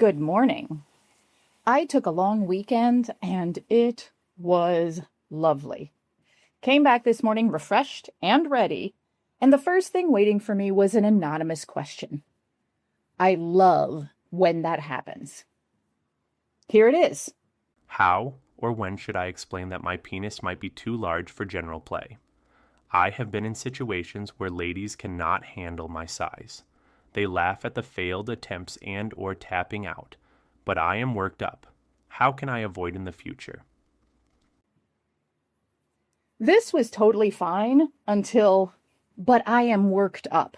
Good morning. I took a long weekend and it was lovely. Came back this morning refreshed and ready, and the first thing waiting for me was an anonymous question. I love when that happens. Here it is. How or when should I explain that my penis might be too large for general play? I have been in situations where ladies cannot handle my size. They laugh at the failed attempts and or tapping out, but I am worked up. How can I avoid in the future? This was totally fine until, but I am worked up.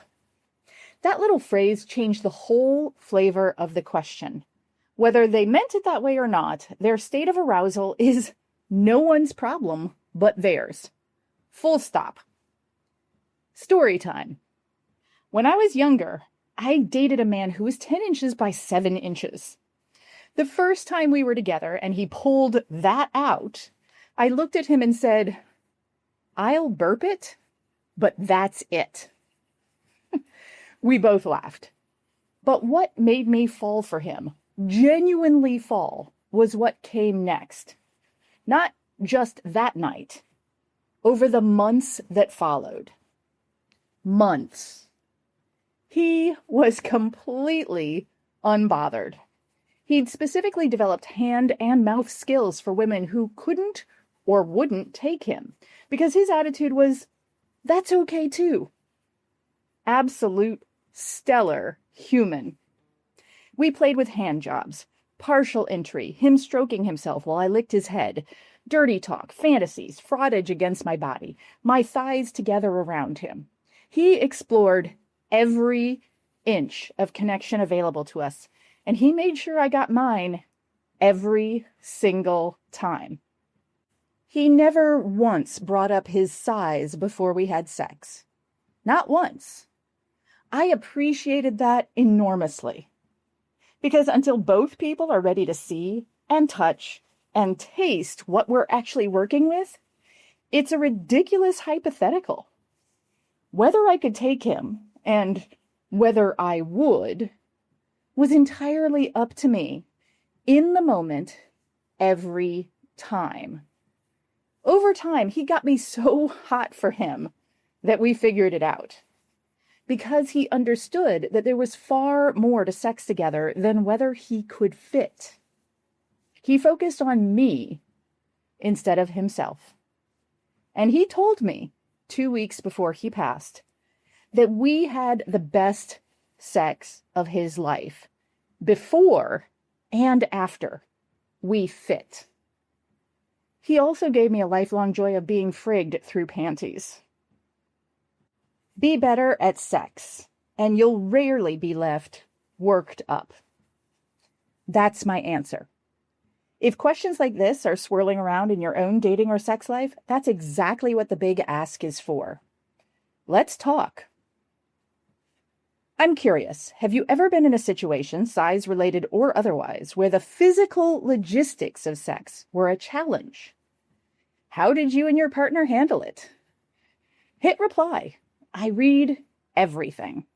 That little phrase changed the whole flavor of the question. Whether they meant it that way or not, their state of arousal is no one's problem but theirs. Full stop. Story time. When I was younger, I dated a man who was 10 inches by 7 inches. The first time we were together and he pulled that out, I looked at him and said, "I'll burp it, but that's it." We both laughed. But what made me fall for him, genuinely fall, was what came next. Not just that night, over the months that followed. Months. He was completely unbothered. He'd specifically developed hand and mouth skills for women who couldn't or wouldn't take him, because his attitude was, that's okay too. Absolute stellar human. We played with hand jobs, partial entry, him stroking himself while I licked his head, dirty talk, fantasies, frottage against my body, my thighs together around him. He explored every inch of connection available to us, and he made sure I got mine every single time. He never once brought up his size before we had sex. Not once. I appreciated that enormously. Because until both people are ready to see and touch and taste what we're actually working with, it's a ridiculous hypothetical. Whether I could take him, and whether I would, was entirely up to me, in the moment, every time. Over time, he got me so hot for him that we figured it out. Because he understood that there was far more to sex together than whether he could fit. He focused on me instead of himself. And he told me 2 weeks before he passed that we had the best sex of his life before and after we fit. He also gave me a lifelong joy of being frigged through panties. Be better at sex, and you'll rarely be left worked up. That's my answer. If questions like this are swirling around in your own dating or sex life, that's exactly what the big ask is for. Let's talk. I'm curious, have you ever been in a situation, size-related or otherwise, where the physical logistics of sex were a challenge? How did you and your partner handle it? Hit reply. I read everything.